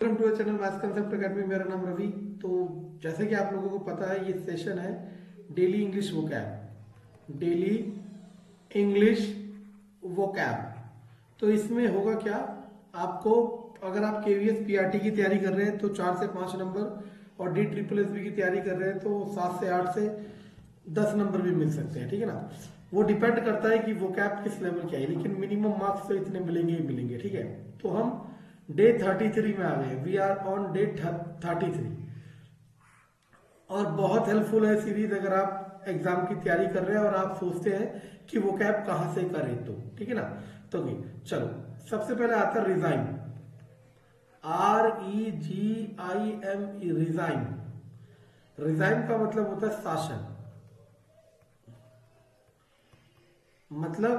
Welcome to channel maths concept academy. मेरा नाम रवि। तो जैसे कि आप लोगों को पता है, ये सेशन है daily English vocab. Daily English vocab. तो इसमें होगा क्या, आपको अगर आप केवीएस पीआरटी की तैयारी कर रहे हैं तो 4 से 5 नंबर, और डी ट्रिपल एस बी की तैयारी कर रहे हैं तो 7 से 8 से 10 नंबर भी मिल सकते हैं। ठीक है ना। वो डिपेंड करता है कि वोकैब किस लेवल की है, लेकिन मिनिमम मार्क्स तो इतने मिलेंगे ही मिलेंगे। ठीक है। तो हम डे 33 में आ गए। वी आर ऑन डे 33, और बहुत हेल्पफुल है सीरीज अगर आप एग्जाम की तैयारी कर रहे हैं और आप सोचते हैं कि वो कैब कहां से करें। तो ठीक है ना। तो चलो, सबसे पहले आता है रिजाइन। REGIME, resign. रिजाइन का मतलब होता है शासन, मतलब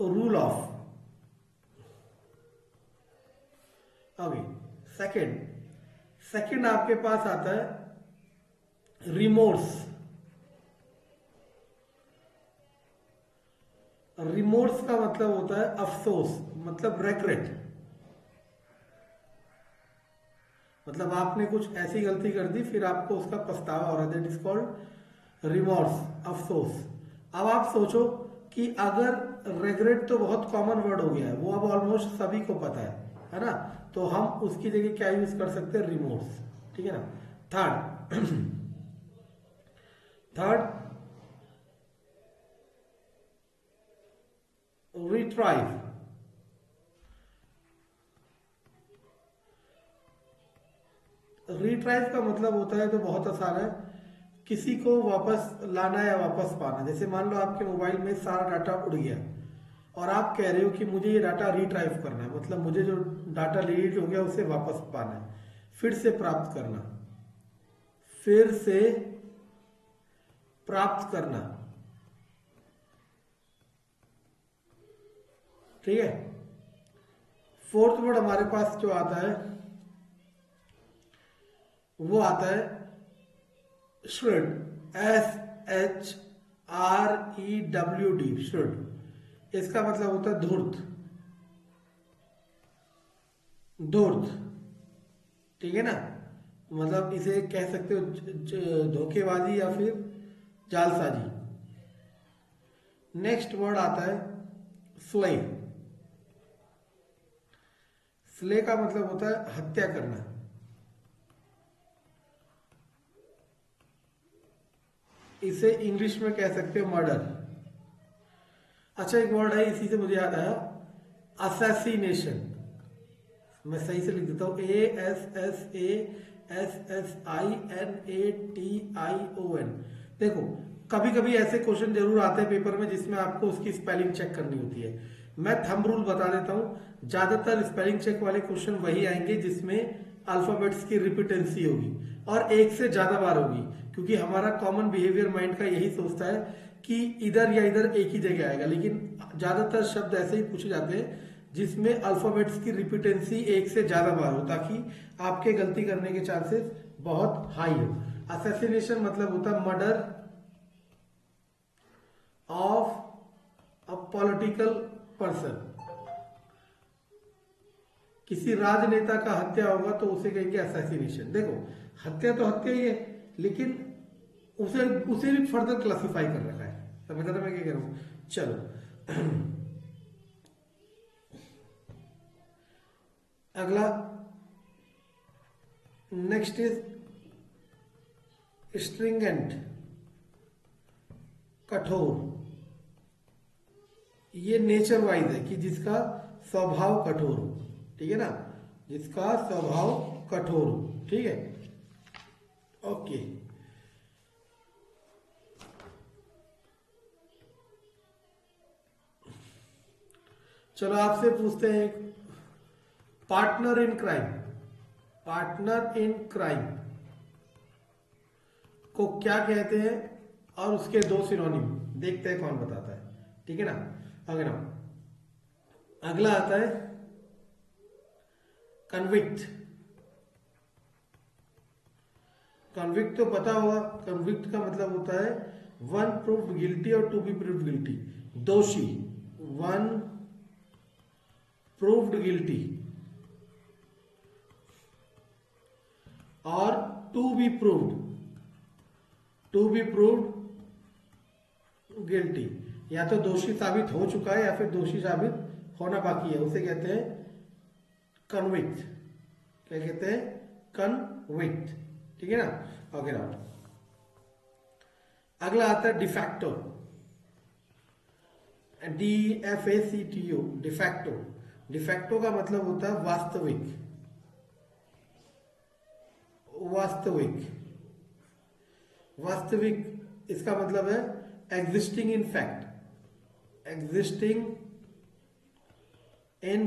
रूल ऑफ। अभी सेकंड सेकंड आपके पास आता है रिमोर्स। रिमोर्स का मतलब होता है अफसोस, मतलब रेग्रेट। मतलब आपने कुछ ऐसी गलती कर दी, फिर आपको उसका पछतावा हो रहा है, दैट इज कॉल्ड रिमोर्स, अफसोस। अब आप सोचो कि अगर रेग्रेट तो बहुत कॉमन वर्ड हो गया है, वो अब ऑलमोस्ट सभी को पता है ना। तो हम उसकी जगह क्या यूज कर सकते हैं, रिमोर्स। ठीक है ना। Third third retrieve. रिट्राइव का मतलब होता है, तो बहुत आसान है, किसी को वापस लाना या वापस पाना। जैसे मान लो आपके मोबाइल में सारा डाटा उड़ गया और आप कह रहे हो कि मुझे ये डाटा रिट्राइव करना है, मतलब मुझे जो डाटा डिलीट हो गया उसे वापस पाना है, फिर से प्राप्त करना, फिर से प्राप्त करना। ठीक है। फोर्थ वर्ड हमारे पास जो आता है वो आता है श्रेड। SHREWD, shred. इसका मतलब होता है धूर्त, धूर्त। ठीक है ना। मतलब इसे कह सकते हो धोखेबाजी या फिर जालसाजी। नेक्स्ट वर्ड आता है स्ले। स्ले का मतलब होता है हत्या करना। इसे इंग्लिश में कह सकते हो मर्डर। अच्छा, एक वर्ड है इसी से मुझे याद आया, असैसिनेशन। मैं सही से लिख देता हूं, ASSASSINATION। देखो, कभी कभी ऐसे क्वेश्चन जरूर आते हैं पेपर में जिसमें आपको उसकी स्पेलिंग चेक करनी होती है। मैं थंब रूल बता देता हूं, ज्यादातर स्पेलिंग चेक वाले क्वेश्चन वही आएंगे जिसमें अल्फाबेट्स की रिपीटेंसी होगी और एक से ज्यादा बार होगी, क्योंकि हमारा कॉमन बिहेवियर माइंड का यही सोचता है कि इधर या इधर एक ही जगह आएगा। लेकिन ज्यादातर शब्द ऐसे ही पूछे जाते हैं जिसमें अल्फाबेट्स की रिपीटेंसी एक से ज्यादा बार हो, ताकि आपके गलती करने के चांसेस बहुत हाई हो। असैसिनेशन मतलब होता है murder of a political person. किसी राजनेता का हत्या होगा तो उसे कहेंगे असैसिनेशन। देखो, हत्या तो हत्या ही है, लेकिन उसे उसे भी फर्दर क्लासिफाई कर रखा है। समझ रहे मैं क्या कह रहा हूं। चलो अगला, नेक्स्ट इज स्ट्रिंगेंट, कठोर। ये नेचर वाइज है कि जिसका स्वभाव कठोर हो। ठीक है ना, जिसका स्वभाव कठोर हो। ठीक है, ओके। चलो आपसे पूछते हैं, partner in crime. Partner in crime को क्या कहते हैं, और उसके दो सिनोनिम। देखते हैं कौन बताता है। ठीक है ना। अगला अगला आता है कन्विक्ट। कन्विक्ट तो पता होगा, कन्विक्ट का मतलब होता है वन प्रूव्ड गिल्टी और टू बी प्रूव्ड गिल्टी। दोषी, वन प्रूव्ड गिल्टी और टू बी प्रूव्ड गिल्टी, या तो दोषी साबित हो चुका है या फिर दोषी साबित होना बाकी है, उसे कहते हैं कन्विक्ट। क्या कहते हैं? कन्विक्ट। ठीक है ना? ओके ना, अगला आता है डिफैक्टो। DFACTO, de facto. डिफैक्टो का मतलब होता है वास्तविक। इसका मतलब है एग्जिस्टिंग इन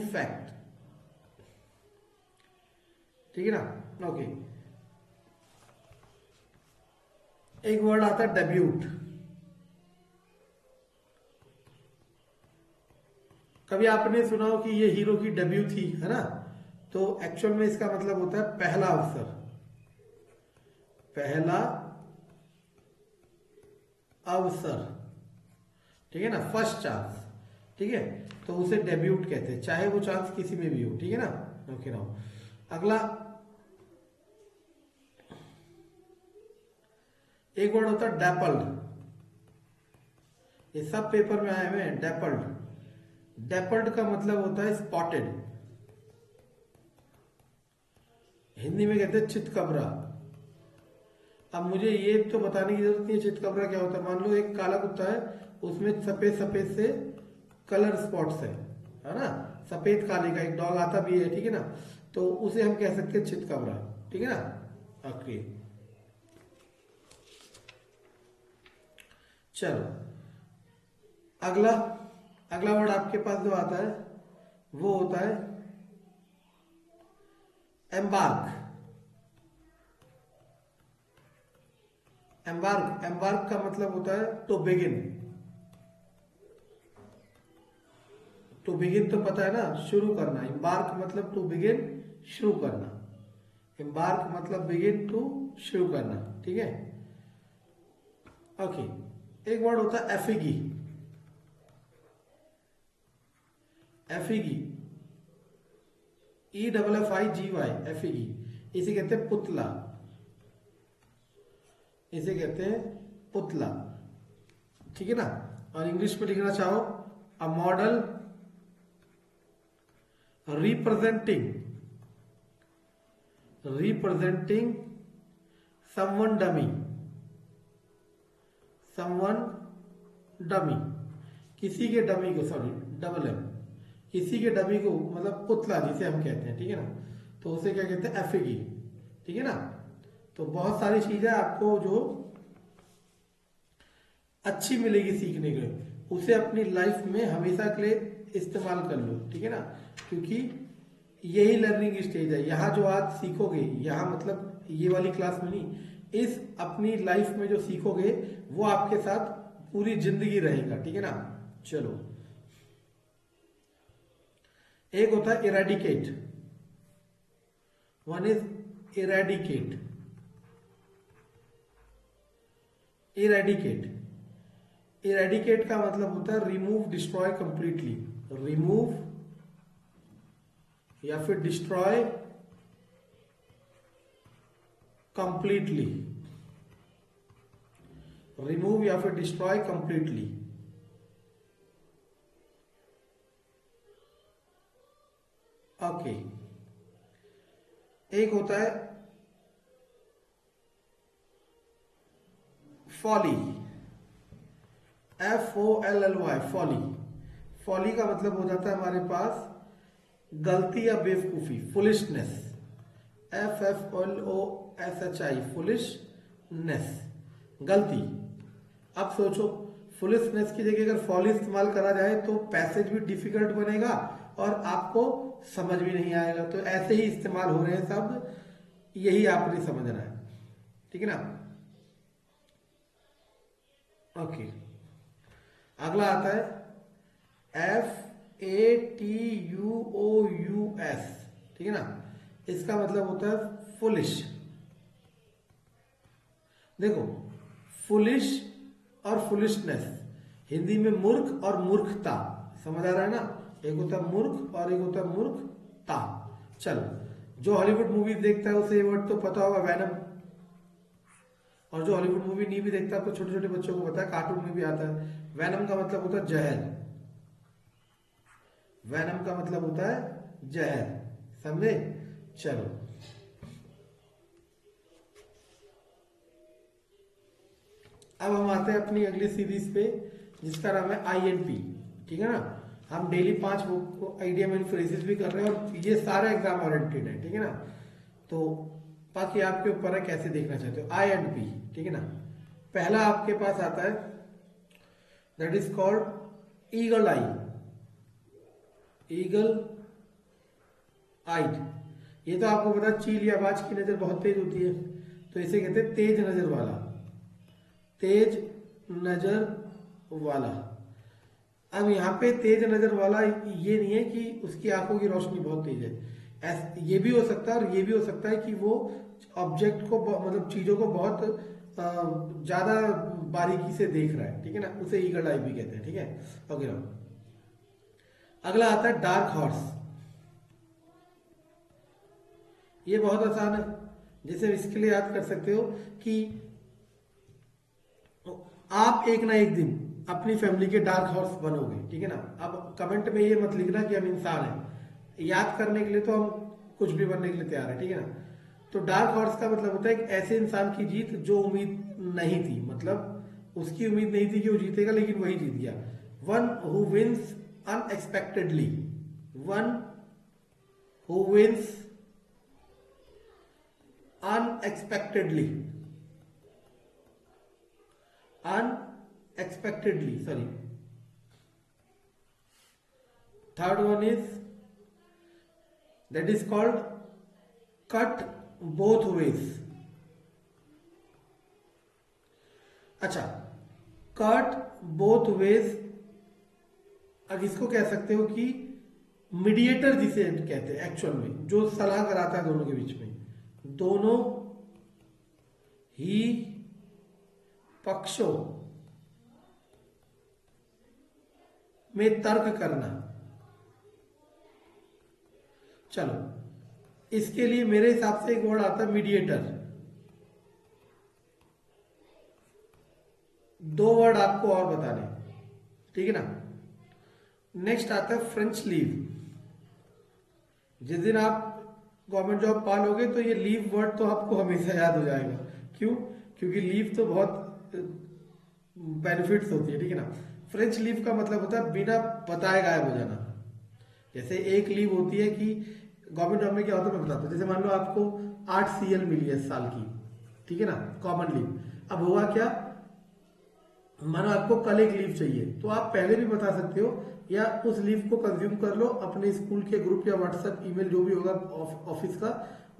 फैक्ट। ठीक है ना? ओके। एक वर्ड आता है डेब्यूट। कभी आपने सुना हो कि ये हीरो की डेब्यू थी, है ना? तो एक्चुअल में इसका मतलब होता है पहला अवसर। ठीक है ना? First chance. ठीक है, तो उसे डेब्यूट कहते हैं, चाहे वो चांस किसी में भी हो। ठीक है ना? ओके ना, अगला एक वर्ड होता है डैपल्ड। ये सब पेपर में आए हुए हैं। डैपल्ड का मतलब होता है स्पॉटेड। हिंदी में कहते हैं चितकबरा। अब मुझे ये तो बताने की जरूरत नहीं है चितकबरा क्या होता है। मान लो एक काला कुत्ता है, उसमें सफेद सफेद से कलर स्पॉट्स है ना? सफेद काले का एक डॉग आता भी है। ठीक है ना? तो उसे हम कह सकते हैं चितकबरा। ठीक है ना? ओके, चलो अगला वर्ड आपके पास जो आता है वो होता है एम्बार्क। एम्बार्क का मतलब होता है टू बिगिन। तो पता है ना, शुरू करना। एम्बार्क मतलब टू बिगिन, शुरू करना। एम्बार्क मतलब बिगिन टू, शुरू करना। ठीक है? ओके, एक वर्ड होता है एफिगी। EFFIGY, एफिगी। इसे कहते हैं पुतला। ठीक है ना? और इंग्लिश में लिखना चाहो, a model representing someone dummy. किसी के डमी को, सॉरी डबल एम, किसी के डमी को मतलब पुतला जिसे हम कहते हैं। ठीक है ना? तो उसे क्या कहते हैं? एफिगी। ठीक है ना? तो बहुत सारी चीजें आपको जो अच्छी मिलेगी सीखने के लिए, उसे अपनी लाइफ में हमेशा के लिए इस्तेमाल कर लो। ठीक है ना? क्योंकि यही लर्निंग स्टेज है। यहाँ जो आज सीखोगे, यहाँ मतलब ये वाली क्लास में नहीं, इस अपनी लाइफ में जो सीखोगे वो आपके साथ पूरी जिंदगी रहेगा। ठीक है ना? चलो, एक होता है eradicate. One is eradicate. Eradicate का मतलब होता है रिमूव, डिस्ट्रॉय कंप्लीटली। रिमूव या फिर डिस्ट्रॉय कंप्लीटली। रिमूव या फिर डिस्ट्रॉय कंप्लीटली। ओके, एक होता है फॉली। FOLLY, फॉली का मतलब हो जाता है हमारे पास गलती या बेवकूफी, फुलिशनेस। FFLOSHI, फुलिशनेस, गलती। अब सोचो, फुलिशनेस की जगह अगर फॉली इस्तेमाल करा जाए तो पैसेज भी डिफिकल्ट बनेगा और आपको समझ भी नहीं आएगा। तो ऐसे ही इस्तेमाल हो रहे हैं शब्द, यही आपने समझना है। ठीक है ना? ओके, अगला आता है FATUOUS। ठीक है ना? इसका मतलब होता है फुलिश। देखो, फुलिश और फुलिशनेस, हिंदी में मूर्ख और मूर्खता, समझ आ रहा है ना? एक होता है मूर्ख और एक होता है मूर्खता। चलो, जो हॉलीवुड मूवी देखता है उसे ये वर्ड तो पता होगा, वैनम। और जो हॉलीवुड मूवी नहीं भी देखता तो छोटे छोटे बच्चों को पता है, कार्टून में भी आता है। वैनम का मतलब होता है जहर। वैनम का मतलब होता है जहर, समझे? चलो, अब हम आते हैं अपनी अगली सीरीज पे जिसका नाम है INP। ठीक है ना? हम डेली 5 आइडियम एंड फ्रेजेस भी कर रहे हैं और ये सारे एग्जाम ओरिएंटेड है। ठीक है ना? तो बाकी आपके ऊपर है कैसे देखना चाहते हो। INP, ठीक है ना? पहला आपके पास आता है that is called eagle eye. Eagle eyed, ये तो आपको पता, चील या बाज की नजर बहुत तेज होती है, तो इसे कहते हैं तेज नजर वाला। तेज नजर वाला। अब यहाँ पे तेज नजर वाला ये नहीं है कि उसकी आंखों की रोशनी बहुत तेज है, ये भी हो सकता है और ये भी हो सकता है कि वो ऑब्जेक्ट को मतलब चीजों को बहुत ज्यादा बारीकी से देख रहा है। ठीक है ना? उसे ईगल आई भी कहते हैं। ठीक है? ओके ना? अगला आता है डार्क हॉर्स। ये बहुत आसान है, जैसे इसके लिए याद कर सकते हो कि आप एक ना एक दिन अपनी फैमिली के डार्क हॉर्स बनोगे। ठीक है ना? अब कमेंट में ये मत लिखना कि हम इंसान हैं, याद करने के लिए तो हम कुछ भी बनने के लिए तैयार है। ठीक है ना? तो डार्क हॉर्स का मतलब होता है एक ऐसे इंसान की जीत जो उम्मीद नहीं थी, मतलब उसकी उम्मीद नहीं थी कि वो जीतेगा लेकिन वही जीत गया। One who wins unexpectedly. One who wins unexpectedly. Unexpectedly, sorry. Third one is that is called cut both ways. अच्छा, कट बोथ वेज, अब इसको कह सकते हो कि मीडिएटर जिसे कहते हैं एक्चुअल में, जो सलाह कराता है दोनों के बीच में, दोनों ही पक्षों में तर्क करना। चलो, इसके लिए मेरे हिसाब से एक वर्ड आता है मीडिएटर। 2 वर्ड आपको और बताने। ठीक है ना? नेक्स्ट आता है फ्रेंच लीव। जिस दिन आप गवर्नमेंट जॉब पालोगे तो ये लीव वर्ड तो आपको हमेशा याद हो जाएगा। क्यों? क्योंकि लीव तो बहुत बेनिफिट्स होती है। ठीक है ना? फ्रेंच लीव का मतलब होता है बिना बताए गायब हो जाना। जैसे एक लीव होती है कि गवर्नमेंट जॉब में क्या होता है मैं बताता हूँ। जैसे मान लो आपको 8 CL मिली है साल की, ठीक है ना, कॉमन लीव। अब हुआ क्या, मानो आपको कल एक लीव चाहिए तो आप पहले भी बता सकते हो या उस लीव को कंज्यूम कर लो, अपने स्कूल के ग्रुप या व्हाट्सएप ईमेल जो भी होगा ऑफिस का,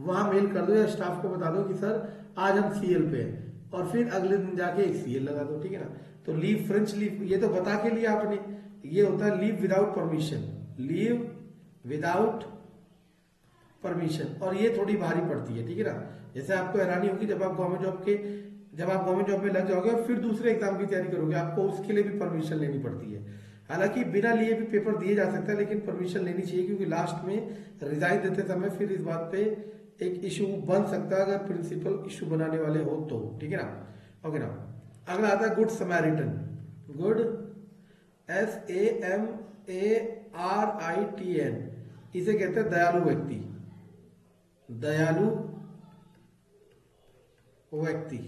वहां मेल कर दो या स्टाफ को बता दो कि सर आज हम CL पे हैं, और फिर अगले दिन जाके एक CL लगा दो। ठीक है ना? तो लीव, फ्रेंच लीव, ये तो बता के लिया आपने। ये होता है leave without permission. Leave without permission, और ये थोड़ी भारी पड़ती है। ठीक है ना? जैसे आपको हैरानी होगी जब आप गवर्नमेंट जॉब में लग जाओगे और फिर दूसरे एग्जाम की तैयारी करोगे, आपको उसके लिए भी परमिशन लेनी पड़ती है। हालांकि बिना लिए भी पेपर दिए जा सकता है, लेकिन परमिशन लेनी चाहिए, क्योंकि लास्ट में रिजाइन देते समय फिर इस बात पे एक इशू बन सकता है अगर प्रिंसिपल इशू बनाने वाले हो तो। ठीक है ना? ओके ना? अगला आता है गुड समैरिटन। गुड SAMARITN, इसे कहते हैं दयालु व्यक्ति। दयालु व्यक्ति।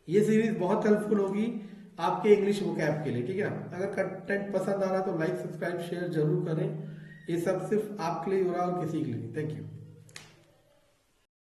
ये सीरीज बहुत हेल्पफुल होगी आपके इंग्लिश वोकैब के लिए। ठीक है ना? अगर कंटेंट पसंद आ रहा है तो लाइक, सब्सक्राइब, शेयर जरूर करें। ये सब सिर्फ आपके लिए हो रहा है और किसी के लिए नहीं। Thank you.